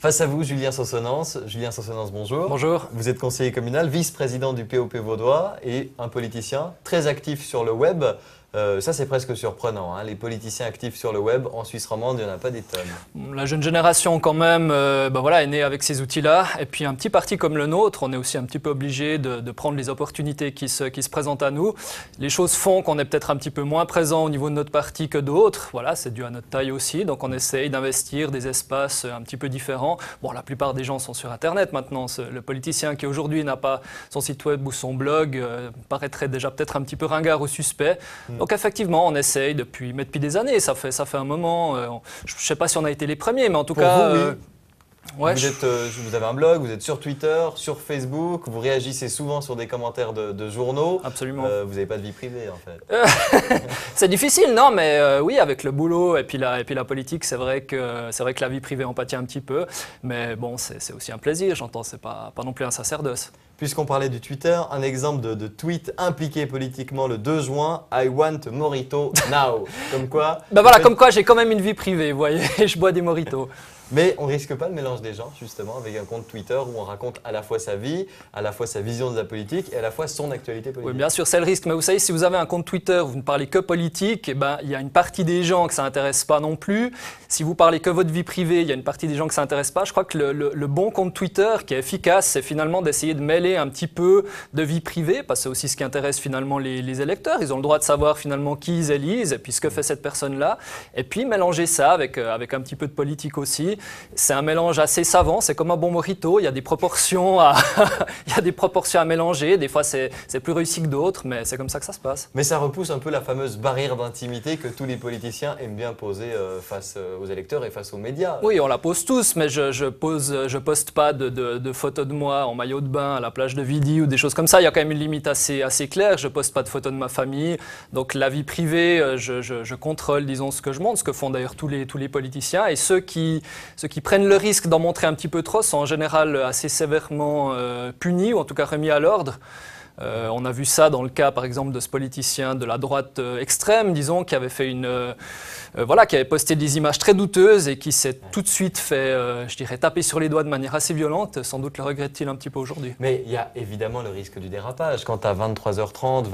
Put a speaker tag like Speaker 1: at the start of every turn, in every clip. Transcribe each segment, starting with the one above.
Speaker 1: Face à vous, Julien Sonsonens. Julien Sonsonens, bonjour.
Speaker 2: Bonjour.
Speaker 1: Vous êtes conseiller communal, vice-président du POP Vaudois et un politicien très actif sur le web. Ça, c'est presque surprenant. Hein. Les politiciens actifs sur le web, en Suisse romande, il n'y en a pas des tonnes.
Speaker 2: La jeune génération, quand même, est née avec ces outils-là. Et puis, un petit parti comme le nôtre, on est aussi un petit peu obligé de prendre les opportunités qui se présentent à nous. Les choses font qu'on est peut-être un petit peu moins présent au niveau de notre parti que d'autres. Voilà, c'est dû à notre taille aussi. Donc, on essaye d'investir des espaces un petit peu différents. Bon, la plupart des gens sont sur Internet maintenant. Le politicien qui aujourd'hui n'a pas son site web ou son blog paraîtrait déjà peut-être un petit peu ringard ou suspect. Donc effectivement, on essaye depuis des années, ça fait un moment, je ne sais pas si on a été les premiers, mais en tout cas…
Speaker 1: Vous, oui. Vous avez un blog, vous êtes sur Twitter, sur Facebook, vous réagissez souvent sur des commentaires de journaux.
Speaker 2: Absolument.
Speaker 1: Vous n'avez pas de vie privée en fait.
Speaker 2: C'est difficile, non, mais oui, avec le boulot et puis la politique, c'est vrai que la vie privée en pâtit un petit peu. Mais bon, c'est aussi un plaisir, j'entends, c'est pas non plus un sacerdoce.
Speaker 1: Puisqu'on parlait du Twitter, un exemple de tweet impliqué politiquement le 2 juin, I want a mojito now. Comme quoi…
Speaker 2: Comme quoi j'ai quand même une vie privée, vous voyez, je bois des mojitos.
Speaker 1: Mais on risque pas le mélange des gens, justement, avec un compte Twitter où on raconte à la fois sa vie, à la fois sa vision de la politique et à la fois son actualité politique.
Speaker 2: Oui, bien sûr, c'est le risque. Mais vous savez, si vous avez un compte Twitter, vous ne parlez que politique, il y a une partie des gens que ça n'intéresse pas non plus. Si vous parlez que votre vie privée, il y a une partie des gens que ça n'intéresse pas. Je crois que le bon compte Twitter qui est efficace, c'est finalement d'essayer de mêler un petit peu de vie privée, parce que c'est aussi ce qui intéresse finalement les électeurs. Ils ont le droit de savoir finalement qui ils élisent et puis ce que fait cette personne-là. Et puis mélanger ça avec un petit peu de politique aussi. C'est un mélange assez savant, c'est comme un bon mojito, il y a des proportions à, mélanger, des fois c'est plus réussi que d'autres, mais c'est comme ça que ça se passe.
Speaker 1: Mais ça repousse un peu la fameuse barrière d'intimité que tous les politiciens aiment bien poser face aux électeurs et face aux médias.
Speaker 2: Oui, on la pose tous, mais je poste pas de photos de moi en maillot de bain à la plage de Vidi ou des choses comme ça, il y a quand même une limite assez claire, je poste pas de photos de ma famille, donc la vie privée, je contrôle, disons, ce que je montre, ce que font d'ailleurs tous les politiciens, et ceux qui prennent le risque d'en montrer un petit peu trop sont en général assez sévèrement punis ou en tout cas remis à l'ordre. On a vu ça dans le cas, par exemple, de ce politicien de la droite extrême, disons, qui avait fait qui avait posté des images très douteuses et qui s'est tout de suite fait, je dirais, taper sur les doigts de manière assez violente. Sans doute le regrette-t-il un petit peu aujourd'hui.
Speaker 1: Mais il y a évidemment le risque du dérapage. Quand à 23h30,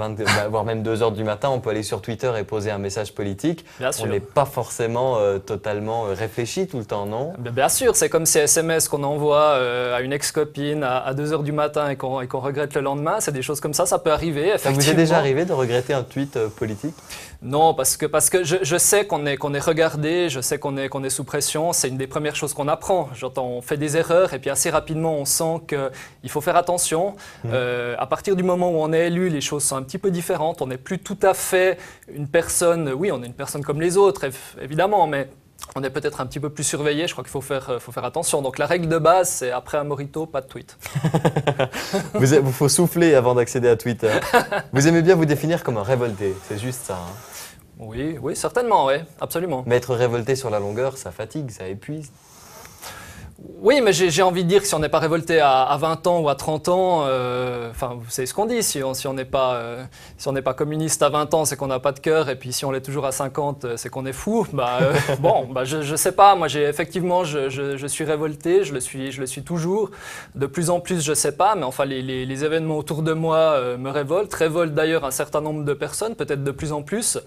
Speaker 1: voire même 2h du matin, on peut aller sur Twitter et poser un message politique. On n'est pas forcément totalement réfléchi tout le temps, non?
Speaker 2: Bien sûr, c'est comme ces SMS qu'on envoie à une ex-copine à 2h du matin et qu'on regrette le lendemain. C'est des choses comme ça peut arriver.
Speaker 1: Ça vous est déjà arrivé de regretter un tweet politique?
Speaker 2: Non, parce que je sais qu'on est regardé, je sais qu'on est sous pression. C'est une des premières choses qu'on apprend. On fait des erreurs et puis assez rapidement on sent qu'il faut faire attention. À partir du moment où on est élu, les choses sont un petit peu différentes. On n'est plus tout à fait une personne. Oui, on est une personne comme les autres, évidemment, mais on est peut-être un petit peu plus surveillé, je crois qu'il faut faire attention. Donc la règle de base, c'est après un mojito, pas de tweet.
Speaker 1: Vous faut souffler avant d'accéder à Twitter. Vous aimez bien vous définir comme un révolté, c'est juste ça. Hein?
Speaker 2: Oui, certainement, oui, absolument.
Speaker 1: Mais être révolté sur la longueur, ça fatigue, ça épuise.
Speaker 2: Oui, mais j'ai envie de dire que si on n'est pas révolté à 20 ans ou à 30 ans, vous savez ce qu'on dit, si on n'est pas communiste à 20 ans, c'est qu'on n'a pas de cœur, et puis si on l'est toujours à 50, c'est qu'on est fou. Je sais pas, moi effectivement, je suis révolté, je le suis toujours. De plus en plus, je sais pas, mais enfin les événements autour de moi me révoltent d'ailleurs un certain nombre de personnes, peut-être de plus en plus.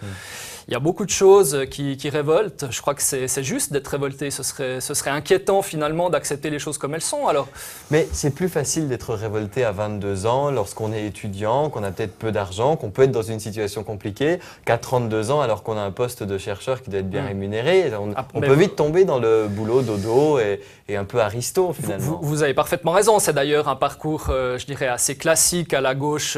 Speaker 2: Il y a beaucoup de choses qui révoltent. Je crois que c'est juste d'être révolté. Ce serait inquiétant finalement d'accepter les choses comme elles sont. Alors.
Speaker 1: Mais c'est plus facile d'être révolté à 22 ans lorsqu'on est étudiant, qu'on a peut-être peu d'argent, qu'on peut être dans une situation compliquée, qu'à 32 ans alors qu'on a un poste de chercheur qui doit être bien rémunéré. On peut vite tomber dans le boulot dodo et un peu aristo finalement.
Speaker 2: Vous avez parfaitement raison. C'est d'ailleurs un parcours, je dirais, assez classique à la gauche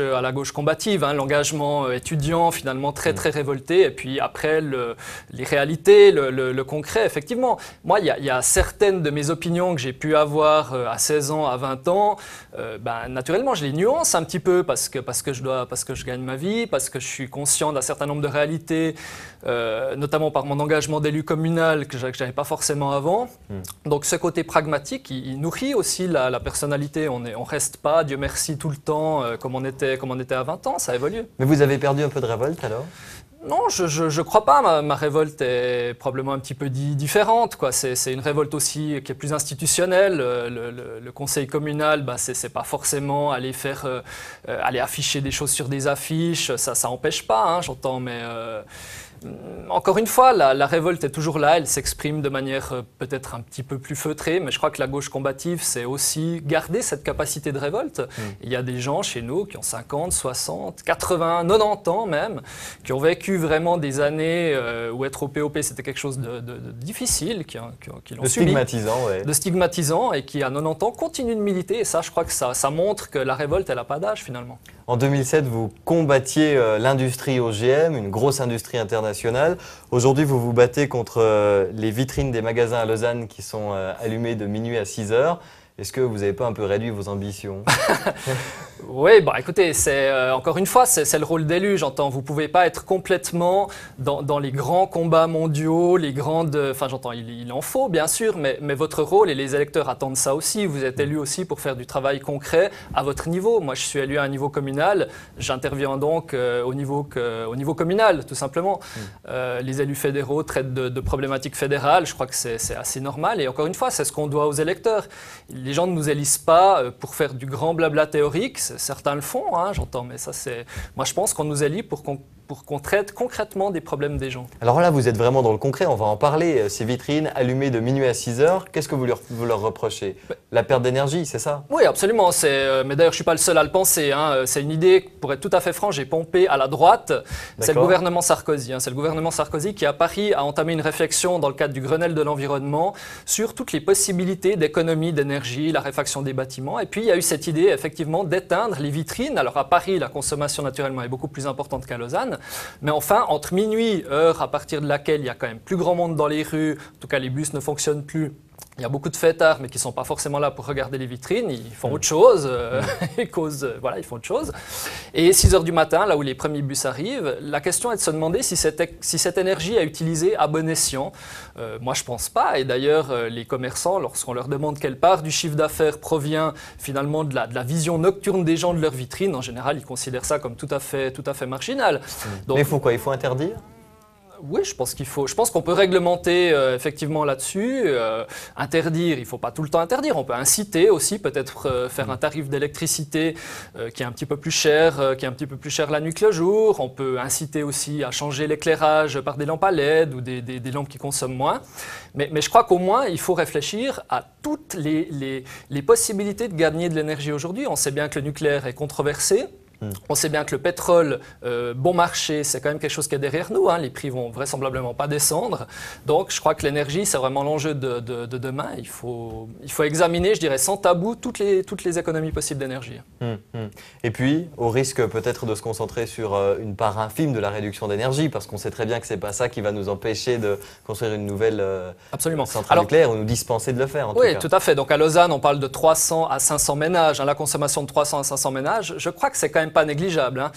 Speaker 2: combative. Hein, l'engagement étudiant finalement très révolté. Et puis après, les réalités, le concret, effectivement. Moi, il y a certaines de mes opinions que j'ai pu avoir à 16 ans, à 20 ans. Naturellement, je les nuance un petit peu parce que je gagne ma vie, parce que je suis conscient d'un certain nombre de réalités, notamment par mon engagement d'élu communal que je n'avais pas forcément avant. Donc ce côté pragmatique, il nourrit aussi la personnalité. On reste pas, Dieu merci, tout le temps comme on était à 20 ans, ça évolue.
Speaker 1: Mais vous avez perdu un peu de révolte alors ?
Speaker 2: Non, je crois pas. Ma révolte est probablement un petit peu différente, quoi. C'est une révolte aussi qui est plus institutionnelle. Le conseil communal, bah, c'est pas forcément aller aller afficher des choses sur des affiches. Ça empêche pas, hein, j'entends, mais encore une fois, la révolte est toujours là, elle s'exprime de manière peut-être un petit peu plus feutrée, mais je crois que la gauche combative, c'est aussi garder cette capacité de révolte. Il y a des gens chez nous qui ont 50, 60, 80, 90 ans même, qui ont vécu vraiment des années où être au POP, c'était quelque chose de difficile, qui l'ont subi.
Speaker 1: Stigmatisant, ouais.
Speaker 2: De stigmatisant, et qui à 90 ans continuent de militer, et ça, je crois que ça montre que la révolte, elle n'a pas d'âge finalement.
Speaker 1: En 2007, vous combattiez l'industrie OGM, une grosse industrie internationale. Aujourd'hui, vous vous battez contre les vitrines des magasins à Lausanne qui sont allumées de minuit à 6 heures. Est-ce que vous n'avez pas un peu réduit vos ambitions?
Speaker 2: Oui, bah, écoutez, encore une fois, c'est le rôle d'élu, j'entends. Vous ne pouvez pas être complètement dans les grands combats mondiaux, les grandes... Enfin, j'entends, il en faut, bien sûr, mais votre rôle, et les électeurs attendent ça aussi, vous êtes élu aussi pour faire du travail concret à votre niveau. Moi, je suis élu à un niveau communal, j'interviens donc au niveau communal, tout simplement. Les élus fédéraux traitent de problématiques fédérales, je crois que c'est assez normal, et encore une fois, c'est ce qu'on doit aux électeurs. Les gens ne nous élisent pas pour faire du grand blabla théorique, certains le font, hein, j'entends, mais ça c'est... Moi je pense qu'on nous élit pour qu'on traite concrètement des problèmes des gens.
Speaker 1: Alors là, vous êtes vraiment dans le concret, on va en parler. Ces vitrines allumées de minuit à 6 heures, qu'est-ce que vous leur reprochez? La perte d'énergie, c'est ça?
Speaker 2: Oui, absolument. Mais d'ailleurs, je ne suis pas le seul à le penser, hein. C'est une idée, pour être tout à fait franc, j'ai pompé à la droite. C'est le gouvernement Sarkozy. Hein. C'est le gouvernement Sarkozy qui, à Paris, a entamé une réflexion dans le cadre du Grenelle de l'environnement sur toutes les possibilités d'économie d'énergie, la réfaction des bâtiments. Et puis, il y a eu cette idée, effectivement, d'éteindre les vitrines. Alors, à Paris, la consommation, naturellement, est beaucoup plus importante qu'à Lausanne. Mais enfin, entre minuit, heure à partir de laquelle il y a quand même plus grand monde dans les rues, en tout cas les bus ne fonctionnent plus, il y a beaucoup de fêtards, mais qui ne sont pas forcément là pour regarder les vitrines, ils font autre chose, ils font autre chose. Et 6 heures du matin, là où les premiers bus arrivent, la question est de se demander si cette énergie est utilisée à bon escient. Moi, je ne pense pas. Et d'ailleurs, les commerçants, lorsqu'on leur demande quelle part du chiffre d'affaires provient finalement de la vision nocturne des gens de leurs vitrines, en général, ils considèrent ça comme tout à fait marginal.
Speaker 1: Donc, mais il faut quoi? Il faut interdire?
Speaker 2: Oui, je pense qu'on peut réglementer effectivement là-dessus, interdire, il ne faut pas tout le temps interdire, on peut inciter aussi, peut-être faire un tarif d'électricité qui est un petit peu plus cher, la nuit que le jour, on peut inciter aussi à changer l'éclairage par des lampes à LED ou des lampes qui consomment moins, mais je crois qu'au moins il faut réfléchir à toutes les possibilités de gagner de l'énergie aujourd'hui. On sait bien que le nucléaire est controversé. On sait bien que le pétrole, bon marché, c'est quand même quelque chose qui est derrière nous. Hein. Les prix vont vraisemblablement pas descendre. Donc, je crois que l'énergie, c'est vraiment l'enjeu de demain. Il faut examiner, je dirais, sans tabou, toutes les économies possibles d'énergie.
Speaker 1: Et puis, au risque peut-être de se concentrer sur une part infime de la réduction d'énergie, parce qu'on sait très bien que c'est pas ça qui va nous empêcher de construire une nouvelle centrale nucléaire ou nous dispenser de le faire.
Speaker 2: Oui, tout à fait. Donc, à Lausanne, on parle de 300 à 500 ménages. Hein, la consommation de 300 à 500 ménages, je crois que c'est quand même pas négligeable. Hein.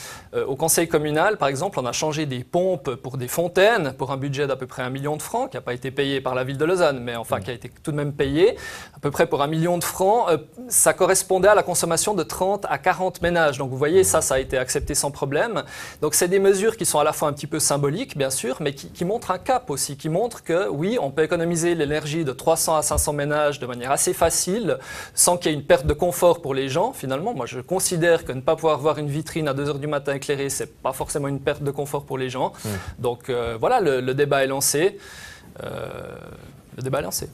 Speaker 2: Au conseil communal, par exemple, on a changé des pompes pour des fontaines pour un budget d'à peu près 1 million de francs qui n'a pas été payé par la ville de Lausanne, mais enfin qui a été tout de même payé à peu près pour 1 million de francs. Ça correspondait à la consommation de 30 à 40 ménages. Donc vous voyez, ça a été accepté sans problème. Donc c'est des mesures qui sont à la fois un petit peu symboliques, bien sûr, mais qui montrent un cap aussi, qui montrent que oui, on peut économiser l'énergie de 300 à 500 ménages de manière assez facile, sans qu'il y ait une perte de confort pour les gens. Finalement, moi je considère que ne pas pouvoir voir une vitrine à 2 heures du matin éclairée, c'est pas forcément une perte de confort pour les gens. Donc voilà, le débat est lancé. Le débat est lancé.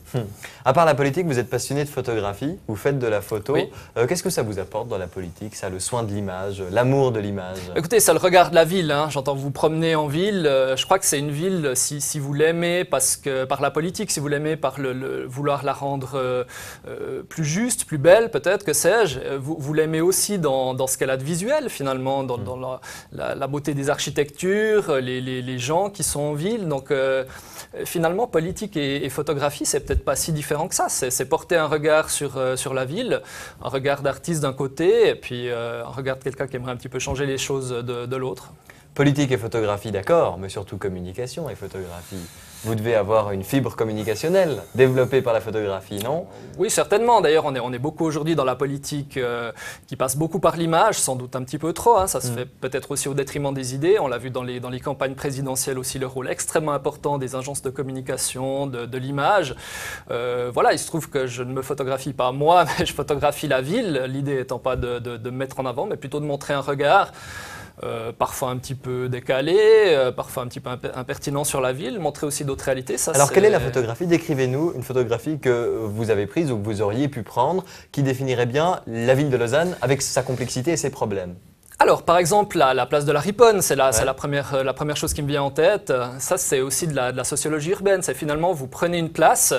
Speaker 1: À part la politique, vous êtes passionné de photographie, vous faites de la photo.
Speaker 2: Oui.
Speaker 1: Qu'est-ce que ça vous apporte dans la politique, ça, le soin de l'image, l'amour de l'image?
Speaker 2: Écoutez, ça le regard de la ville. Hein. J'entends vous promener en ville. Je crois que c'est une ville, si vous l'aimez par la politique, si vous l'aimez par vouloir la rendre plus juste, plus belle, peut-être, que sais-je, vous l'aimez aussi dans ce qu'elle a de visuel, finalement, dans la beauté des architectures, les gens qui sont en ville. Donc, finalement, politique et photographie, c'est peut-être pas si différent que ça. C'est porter un regard sur la ville, un regard d'artiste d'un côté, et puis un regard de quelqu'un qui aimerait un petit peu changer les choses de l'autre.
Speaker 1: Politique et photographie, d'accord, mais surtout communication et photographie. Vous devez avoir une fibre communicationnelle développée par la photographie, non?
Speaker 2: Oui, certainement. D'ailleurs, on est beaucoup aujourd'hui dans la politique qui passe beaucoup par l'image, sans doute un petit peu trop. Hein. Ça se fait peut-être aussi au détriment des idées. On l'a vu dans les campagnes présidentielles aussi, le rôle extrêmement important des agences de communication, de l'image. Voilà, il se trouve que je ne me photographie pas moi, mais je photographie la ville. L'idée étant pas de me mettre en avant, mais plutôt de montrer un regard. Parfois un petit peu décalé, parfois un petit peu impertinent sur la ville, montrer aussi d'autres réalités. Ça,
Speaker 1: alors, quelle est la photographie? Décrivez-nous une photographie que vous avez prise ou que vous auriez pu prendre qui définirait bien la ville de Lausanne avec sa complexité et ses problèmes.
Speaker 2: Alors, par exemple, la place de la Riponne, c'est la première chose qui me vient en tête. Ça, c'est aussi de la sociologie urbaine. C'est finalement, vous prenez une place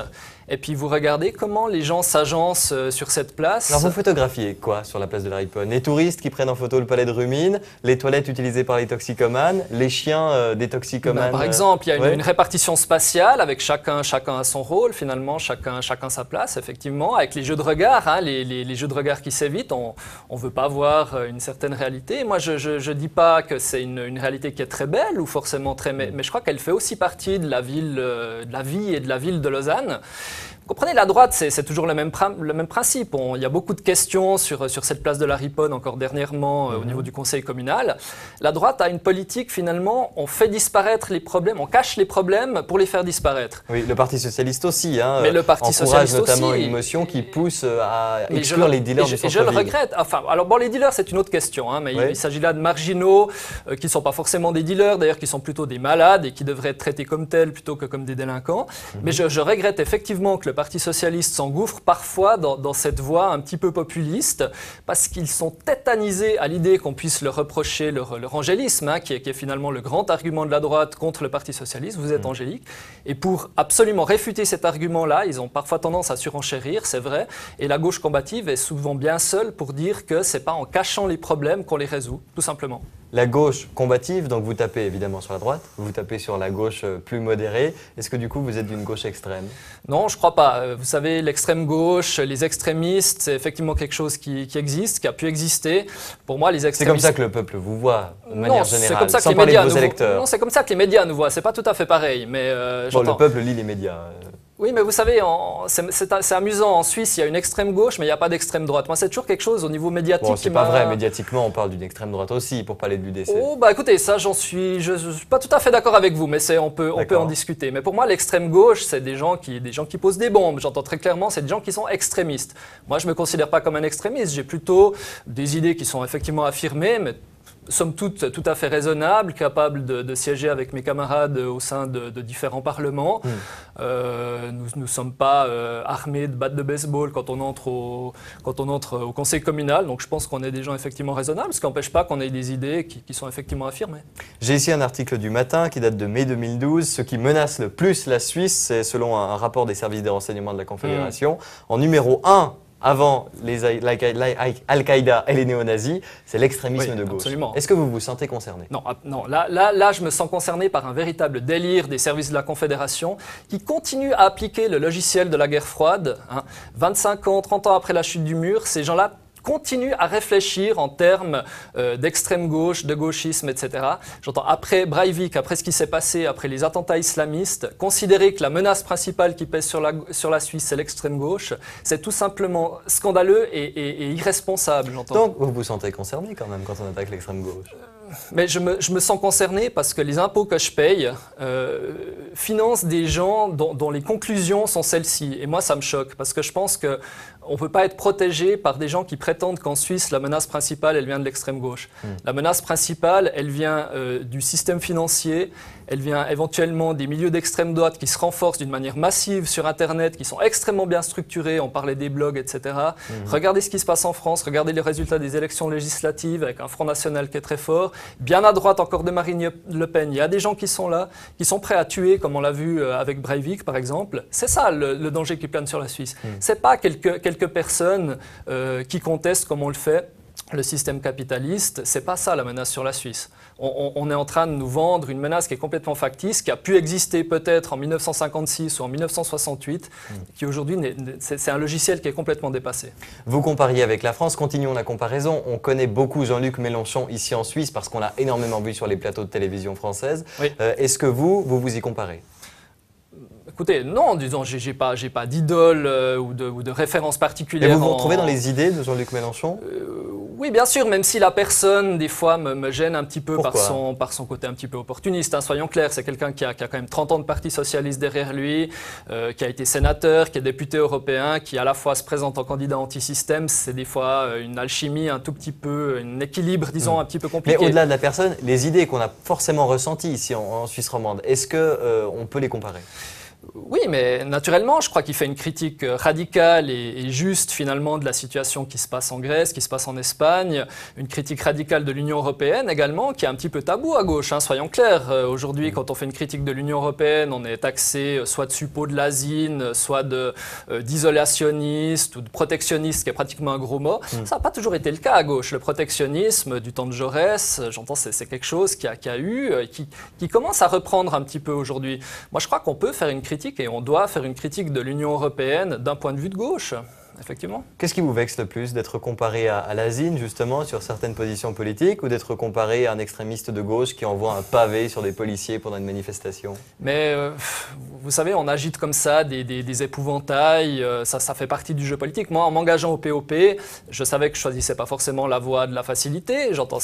Speaker 2: et puis vous regardez comment les gens s'agencent sur cette place.
Speaker 1: Alors, vous photographiez quoi sur la place de la Riponne? Les touristes qui prennent en photo le palais de Rumine, les toilettes utilisées par les toxicomanes, les chiens des toxicomanes.
Speaker 2: Par exemple, il y a une répartition spatiale avec chacun a son rôle, finalement, chacun sa place, effectivement, avec les jeux de regard, hein, les jeux de regard qui s'évitent. On ne veut pas voir une certaine réalité. Moi, je ne dis pas que c'est une réalité qui est très belle ou forcément très... Mais je crois qu'elle fait aussi partie de la ville, de la vie et de la ville de Lausanne. Vous comprenez, la droite, c'est toujours le même principe. Il y a beaucoup de questions sur cette place de la Riponne, encore dernièrement, au niveau du conseil communal. La droite a une politique, finalement, on fait disparaître les problèmes, on cache les problèmes pour les faire disparaître.
Speaker 1: Oui, le Parti socialiste aussi, hein,
Speaker 2: mais le Parti
Speaker 1: encourage
Speaker 2: socialiste
Speaker 1: notamment
Speaker 2: aussi,
Speaker 1: une motion qui pousse à exclure les dealers du centre-ville.
Speaker 2: Et je le regrette. Enfin, alors bon, les dealers, c'est une autre question, hein, mais il s'agit là de marginaux qui ne sont pas forcément des dealers, d'ailleurs qui sont plutôt des malades et qui devraient être traités comme tels plutôt que comme des délinquants. Mais je regrette effectivement que le Parti socialiste s'engouffre parfois dans cette voie un petit peu populiste parce qu'ils sont tétanisés à l'idée qu'on puisse leur reprocher leur angélisme, hein, qui est finalement le grand argument de la droite contre le Parti socialiste. Vous êtes angélique. Et pour absolument réfuter cet argument-là, ils ont parfois tendance à surenchérir, c'est vrai. Et la gauche combative est souvent bien seule pour dire que ce n'est pas en cachant les problèmes qu'on les résout, tout simplement.
Speaker 1: La gauche combative, donc vous tapez évidemment sur la droite, vous tapez sur la gauche plus modérée. Est-ce que du coup vous êtes d'une gauche extrême?
Speaker 2: Non, je ne crois pas. Vous savez, l'extrême gauche, les extrémistes, c'est effectivement quelque chose qui existe, qui a pu exister. Pour moi, les extrémistes...
Speaker 1: C'est comme ça que le peuple vous voit, de manière générale,
Speaker 2: c'est comme ça que
Speaker 1: sans
Speaker 2: les
Speaker 1: parler
Speaker 2: médias
Speaker 1: de vos électeurs.
Speaker 2: Non, c'est comme ça que les médias nous voient. C'est pas tout à fait pareil, mais
Speaker 1: bon, le peuple lit les médias.
Speaker 2: Oui, mais vous savez, c'est amusant. En Suisse, il y a une extrême gauche, mais il n'y a pas d'extrême droite. Moi, c'est toujours quelque chose au niveau médiatique.
Speaker 1: Bon, c'est pas vrai. Médiatiquement, on parle d'une extrême droite aussi, pour parler de l'UDC.
Speaker 2: Oh, bah écoutez, ça, je suis pas tout à fait d'accord avec vous, mais on peut en discuter. Mais pour moi, l'extrême gauche, c'est des gens qui posent des bombes. J'entends très clairement, c'est des gens qui sont extrémistes. Moi, je me considère pas comme un extrémiste. J'ai plutôt des idées qui sont effectivement affirmées, mais somme toute tout à fait raisonnable, capable de siéger avec mes camarades au sein de différents parlements. Nous ne sommes pas armés de battes de baseball quand on entre au conseil communal. Donc je pense qu'on est des gens effectivement raisonnables, ce qui n'empêche pas qu'on ait des idées qui sont effectivement affirmées.
Speaker 1: J'ai ici un article du Matin qui date de mai 2012. Ce qui menace le plus la Suisse, c'est selon un rapport des services des renseignements de la Confédération. En numéro 1, avant Al-Qaïda et les néo-nazis, c'est l'extrémisme de gauche.
Speaker 2: Absolument.
Speaker 1: Est-ce que vous vous sentez concerné?
Speaker 2: Non. Là, je me sens concerné par un véritable délire des services de la Confédération qui continuent à appliquer le logiciel de la guerre froide. 25 ans, 30 ans après la chute du mur, ces gens-là continue à réfléchir en termes d'extrême gauche, de gauchisme, etc. J'entends après Breivik, après ce qui s'est passé, après les attentats islamistes, considérer que la menace principale qui pèse sur la Suisse, c'est l'extrême gauche, c'est tout simplement scandaleux et irresponsable, j'entends.
Speaker 1: Donc vous vous sentez concerné quand même quand on attaque l'extrême gauche?
Speaker 2: Mais je me sens concerné parce que les impôts que je paye financent des gens dont les conclusions sont celles-ci. Et moi, ça me choque parce que je pense qu'on ne peut pas être protégé par des gens qui prétendent qu'en Suisse, la menace principale, elle vient de l'extrême gauche. La menace principale, elle vient du système financier, elle vient éventuellement des milieux d'extrême droite qui se renforcent d'une manière massive sur Internet, qui sont extrêmement bien structurés, on parlait des blogs, etc. Regardez ce qui se passe en France, regardez les résultats des élections législatives avec un Front National qui est très fort. Bien à droite encore de Marine Le Pen, il y a des gens qui sont là, qui sont prêts à tuer, comme on l'a vu avec Breivik par exemple. C'est ça le danger qui plane sur la Suisse. C'est pas quelques personnes qui contestent comme on le fait le système capitaliste, c'est pas ça la menace sur la Suisse. On est en train de nous vendre une menace qui est complètement factice, qui a pu exister peut-être en 1956 ou en 1968, qui aujourd'hui, c'est un logiciel qui est complètement dépassé.
Speaker 1: Vous compariez avec la France, continuons la comparaison. On connaît beaucoup Jean-Luc Mélenchon ici en Suisse parce qu'on l'a énormément vu sur les plateaux de télévision françaises.
Speaker 2: Oui.
Speaker 1: Est-ce que vous y comparez?
Speaker 2: Écoutez, non, disons, j'ai pas d'idole ou de référence particulière.
Speaker 1: Et vous vous retrouvez dans les idées de Jean-Luc Mélenchon?
Speaker 2: Oui, bien sûr, même si la personne, des fois, me gêne un petit peu par son côté un petit peu opportuniste. Hein, soyons clairs, c'est quelqu'un qui a quand même 30 ans de parti socialiste derrière lui, qui a été sénateur, qui est député européen, qui à la fois se présente en candidat anti-système. C'est des fois une alchimie un tout petit peu, un équilibre, disons, un petit peu compliqué.
Speaker 1: Mais au-delà de la personne, les idées qu'on a forcément ressenties ici en Suisse romande, est-ce qu'on peut les comparer?
Speaker 2: Oui, mais naturellement, je crois qu'il fait une critique radicale et juste finalement de la situation qui se passe en Grèce, qui se passe en Espagne, une critique radicale de l'Union européenne également, qui est un petit peu tabou à gauche, hein, soyons clairs. Aujourd'hui, quand on fait une critique de l'Union européenne, on est taxé soit de suppôt de l'asine, soit d'isolationniste ou de protectionniste, qui est pratiquement un gros mot. Ça n'a pas toujours été le cas à gauche. Le protectionnisme du temps de Jaurès, j'entends, c'est quelque chose qui commence à reprendre un petit peu aujourd'hui. Moi, je crois qu'on peut faire une critique et on doit faire une critique de l'Union européenne d'un point de vue de gauche. Effectivement.
Speaker 1: Qu'est-ce qui vous vexe le plus? D'être comparé à l'asine, justement, sur certaines positions politiques, ou d'être comparé à un extrémiste de gauche qui envoie un pavé sur des policiers pendant une manifestation?
Speaker 2: Mais vous savez, on agite comme ça des épouvantails, ça fait partie du jeu politique. Moi, en m'engageant au POP, je savais que je ne choisissais pas forcément la voie de la facilité. J'entends,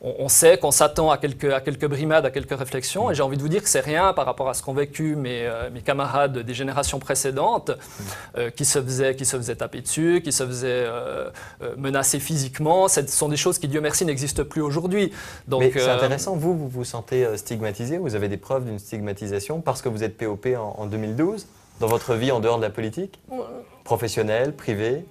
Speaker 2: on sait qu'on s'attend à quelques brimades, à quelques réflexions, et j'ai envie de vous dire que c'est rien par rapport à ce qu'ont vécu mes camarades des générations précédentes, qui se faisaient taper dessus, qui se faisaient menacer physiquement. Ce sont des choses qui, Dieu merci, n'existent plus aujourd'hui.
Speaker 1: Mais c'est intéressant, vous vous sentez stigmatisé? Vous avez des preuves d'une stigmatisation parce que vous êtes POP en 2012, dans votre vie en dehors de la politique? Professionnelle, privée,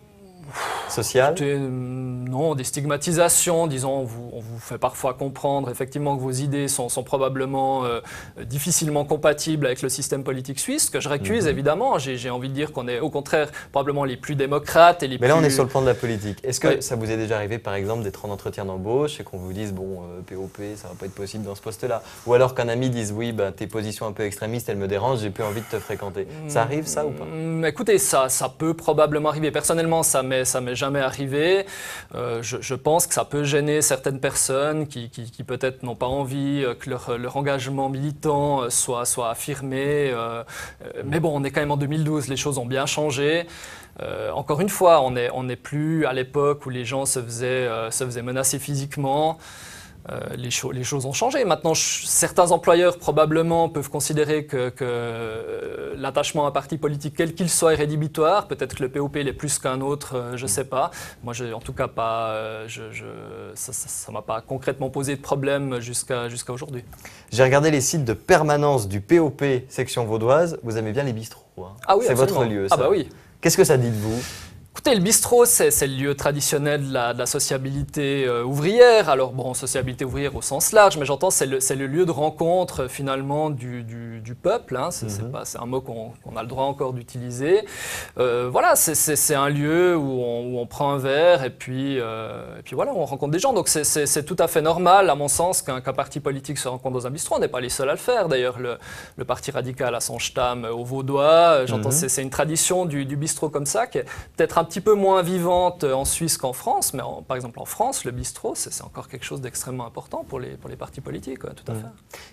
Speaker 1: sociale?
Speaker 2: Non, des stigmatisations, disons, on vous fait parfois comprendre effectivement que vos idées sont probablement difficilement compatibles avec le système politique suisse, que je récuse évidemment. J'ai envie de dire qu'on est au contraire probablement les plus démocrates et les plus...
Speaker 1: Mais là on est sur le plan de la politique. Est-ce que ça vous est déjà arrivé par exemple d'être en entretien d'embauche et qu'on vous dise bon POP ça va pas être possible dans ce poste-là? Ou alors qu'un ami dise oui tes positions un peu extrémistes elles me dérangent, j'ai plus envie de te fréquenter. Ça arrive ça ou pas?
Speaker 2: Écoutez, ça peut probablement arriver. Personnellement ça m'est jamais arrivé. Je pense que ça peut gêner certaines personnes qui peut-être n'ont pas envie que leur engagement militant soit affirmé. Mais bon, on est quand même en 2012, les choses ont bien changé. Encore une fois, on n'est plus à l'époque où les gens se faisaient menacer physiquement. Les choses ont changé. Maintenant, certains employeurs probablement peuvent considérer que l'attachement à un parti politique, quel qu'il soit, est rédhibitoire. Peut-être que le POP l'est plus qu'un autre, je ne sais pas. Moi, en tout cas, ça ne m'a pas concrètement posé de problème jusqu'à aujourd'hui.
Speaker 1: J'ai regardé les sites de permanence du POP section vaudoise. Vous aimez bien les bistrots, hein?
Speaker 2: Ah oui,
Speaker 1: c'est votre lieu, ça.
Speaker 2: Ah bah oui.
Speaker 1: Qu'est-ce que ça dit de vous?
Speaker 2: Écoutez, le bistrot, c'est le lieu traditionnel de la sociabilité ouvrière. Alors bon, sociabilité ouvrière au sens large, mais j'entends c'est le lieu de rencontre finalement du peuple. Hein. C'est un mot qu'on a le droit encore d'utiliser. Voilà, c'est un lieu où on prend un verre et puis voilà, on rencontre des gens. Donc c'est tout à fait normal, à mon sens, qu'un parti politique se rencontre dans un bistrot. On n'est pas les seuls à le faire. D'ailleurs, le Parti radical a son stam au Vaudois. J'entends, c'est une tradition du bistrot comme ça qui est peut-être un petit peu moins vivante en Suisse qu'en France, mais par exemple en France, le bistrot, c'est encore quelque chose d'extrêmement important pour les partis politiques, tout à fait.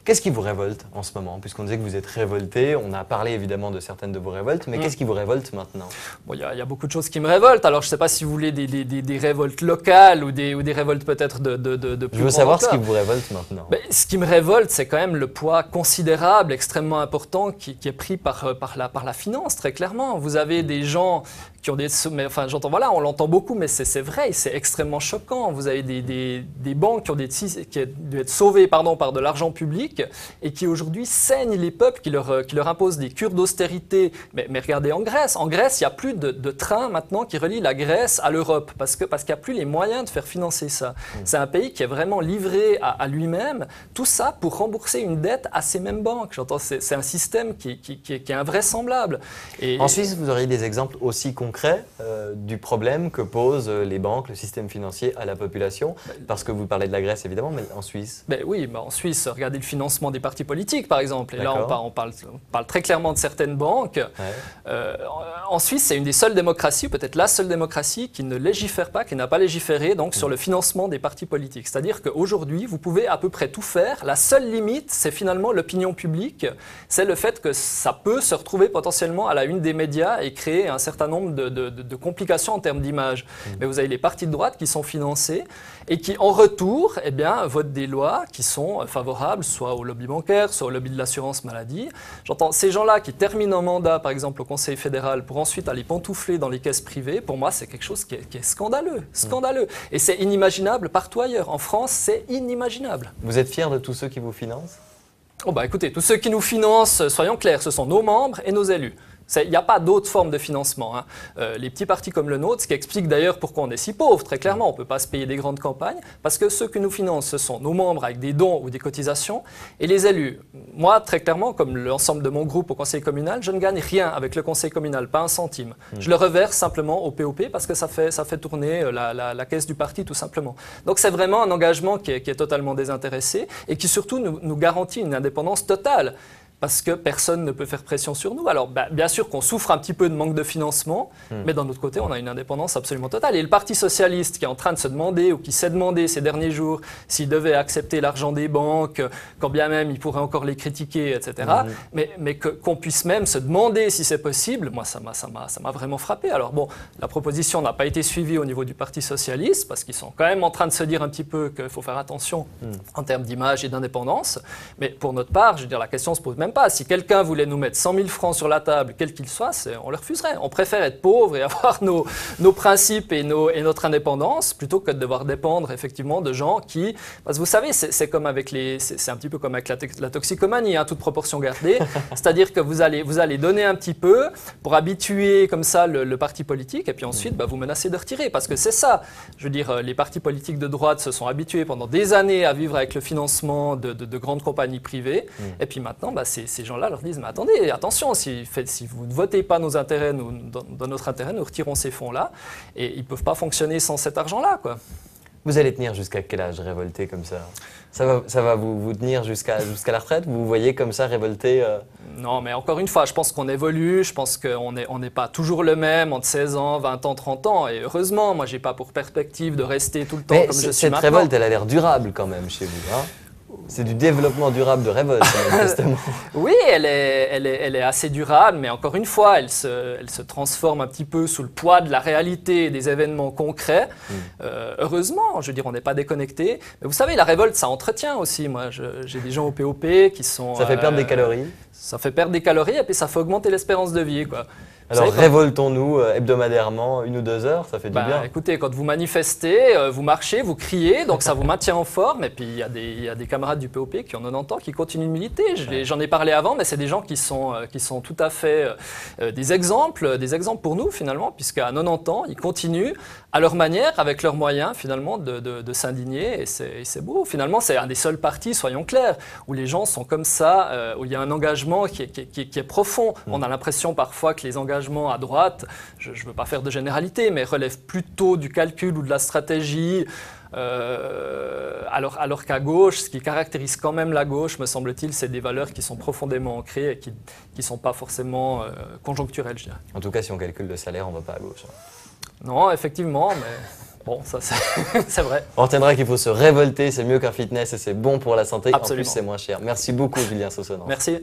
Speaker 1: Qu'est-ce qui vous révolte en ce moment? Puisqu'on disait que vous êtes révolté, on a parlé évidemment de certaines de vos révoltes, mais qu'est-ce qui vous révolte maintenant? Bon,
Speaker 2: y a beaucoup de choses qui me révoltent, alors je ne sais pas si vous voulez des révoltes locales ou des révoltes peut-être de plus.
Speaker 1: Je veux savoir ce qui vous révolte maintenant.
Speaker 2: Ce qui me révolte, c'est quand même le poids considérable, extrêmement important qui est pris par la finance, très clairement. Vous avez des gens qui ont des... Enfin, j'entends, voilà, on l'entend beaucoup, mais c'est vrai, c'est extrêmement choquant. Vous avez des banques qui ont dû être sauvées par de l'argent public et qui aujourd'hui saignent les peuples, qui leur imposent des cures d'austérité. Mais regardez en Grèce, il n'y a plus de train maintenant qui relie la Grèce à l'Europe parce qu'il n'y a plus les moyens de faire financer ça. C'est un pays qui est vraiment livré à lui-même, tout ça pour rembourser une dette à ces mêmes banques. J'entends, c'est un système qui est invraisemblable.
Speaker 1: En Suisse, vous auriez des exemples aussi concrets concret du problème que posent les banques, le système financier à la population? Parce que vous parlez de la Grèce évidemment, mais en Suisse?
Speaker 2: Oui, en Suisse, regardez le financement des partis politiques par exemple. Et là, on parle très clairement de certaines banques. Ouais. En Suisse, c'est une des seules démocraties, peut-être la seule démocratie, qui ne légifère pas, qui n'a pas légiféré donc, sur le financement des partis politiques. C'est-à-dire qu'aujourd'hui, vous pouvez à peu près tout faire. La seule limite, c'est finalement l'opinion publique. C'est le fait que ça peut se retrouver potentiellement à la une des médias et créer un certain nombre de complications en termes d'image. Mais vous avez les partis de droite qui sont financés et qui, en retour, votent des lois qui sont favorables soit au lobby bancaire, soit au lobby de l'assurance maladie. J'entends ces gens-là qui terminent en mandat, par exemple, au Conseil fédéral, pour ensuite aller pantoufler dans les caisses privées. Pour moi, c'est quelque chose qui est scandaleux. Scandaleux. Et c'est inimaginable partout ailleurs. En France, c'est inimaginable.
Speaker 1: Vous êtes fier de tous ceux qui vous financent?
Speaker 2: Écoutez, tous ceux qui nous financent, soyons clairs, ce sont nos membres et nos élus. Il n'y a pas d'autre forme de financement. Les petits partis comme le nôtre, ce qui explique d'ailleurs pourquoi on est si pauvre, très clairement, on ne peut pas se payer des grandes campagnes, parce que ceux qui nous financent, ce sont nos membres avec des dons ou des cotisations, et les élus. Moi, très clairement, comme l'ensemble de mon groupe au conseil communal, je ne gagne rien avec le conseil communal, pas un centime. Je le reverse simplement au POP parce que ça fait tourner la caisse du parti, tout simplement. Donc c'est vraiment un engagement qui est totalement désintéressé et qui surtout nous garantit une indépendance totale. Parce que personne ne peut faire pression sur nous. Alors, bien sûr qu'on souffre un petit peu de manque de financement, mais d'un autre côté, on a une indépendance absolument totale. Et le Parti socialiste qui est en train de se demander, ou qui s'est demandé ces derniers jours, s'il devait accepter l'argent des banques, quand bien même il pourrait encore les critiquer, etc., mais qu'on puisse même se demander si c'est possible, moi, ça m'a vraiment frappé. Alors bon, la proposition n'a pas été suivie au niveau du Parti socialiste, parce qu'ils sont quand même en train de se dire un petit peu qu'il faut faire attention en termes d'image et d'indépendance. Mais pour notre part, je veux dire, la question se pose même pas. Si quelqu'un voulait nous mettre 100 000 francs sur la table, quel qu'il soit, on le refuserait. On préfère être pauvre et avoir nos principes et notre indépendance plutôt que de devoir dépendre effectivement de gens qui... Parce que vous savez, c'est comme avec c'est un petit peu comme avec la toxicomanie, toute proportion gardée. C'est-à-dire que vous allez donner un petit peu pour habituer comme ça le parti politique et puis ensuite vous menacez de retirer. Parce que c'est ça. Je veux dire, les partis politiques de droite se sont habitués pendant des années à vivre avec le financement de grandes compagnies privées. Et puis maintenant, ces gens-là leur disent « Mais attendez, attention, si vous ne votez pas nos intérêts, dans notre intérêt, nous retirons ces fonds-là. » Et ils ne peuvent pas fonctionner sans cet argent-là, quoi.
Speaker 1: Vous allez tenir jusqu'à quel âge révolté comme ça? Ça va vous tenir jusqu'à la retraite? Vous vous voyez comme ça révolté
Speaker 2: Non, mais encore une fois, je pense qu'on évolue, je pense qu'on n'est pas toujours le même entre 16 ans, 20 ans, 30 ans. Et heureusement, moi, je n'ai pas pour perspective de rester tout le temps comme je suis maintenant.
Speaker 1: Cette révolte, elle a l'air durable quand même chez vous, hein? C'est du développement durable de révolte, manifestement.
Speaker 2: Oui, elle est assez durable, mais encore une fois, elle se transforme un petit peu sous le poids de la réalité et des événements concrets. Heureusement, je veux dire, on n'est pas déconnecté. Mais vous savez, la révolte, ça entretient aussi. Moi, j'ai des gens au POP qui sont...
Speaker 1: Ça fait perdre des calories.
Speaker 2: Ça fait perdre des calories et puis ça fait augmenter l'espérance de vie, quoi.
Speaker 1: Alors révoltons-nous hebdomadairement, 1 ou 2 heures, ça fait du bien.
Speaker 2: Écoutez, quand vous manifestez, vous marchez, vous criez, donc ça vous maintient en forme. Et puis il y a des camarades du POP qui ont 90 ans qui continuent de militer. J'en ai parlé avant, mais c'est des gens qui sont tout à fait des exemples pour nous finalement, puisqu'à 90 ans, ils continuent à leur manière, avec leurs moyens finalement, de s'indigner. Et c'est beau. Finalement, c'est un des seuls partis, soyons clairs, où les gens sont comme ça, où il y a un engagement qui est profond. On a l'impression parfois que les engagements à droite, je ne veux pas faire de généralité, mais relèvent plutôt du calcul ou de la stratégie, alors qu'à gauche, ce qui caractérise quand même la gauche, me semble-t-il, c'est des valeurs qui sont profondément ancrées et qui ne sont pas forcément conjoncturelles, je dirais.
Speaker 1: En tout cas, si on calcule le salaire, on ne va pas à gauche.
Speaker 2: Non, effectivement, mais... Bon, ça c'est vrai.
Speaker 1: On retiendra qu'il faut se révolter, c'est mieux qu'un fitness et c'est bon pour la santé.
Speaker 2: Absolument.
Speaker 1: En plus, c'est moins cher. Merci beaucoup, Julien Sossonens.
Speaker 2: Merci.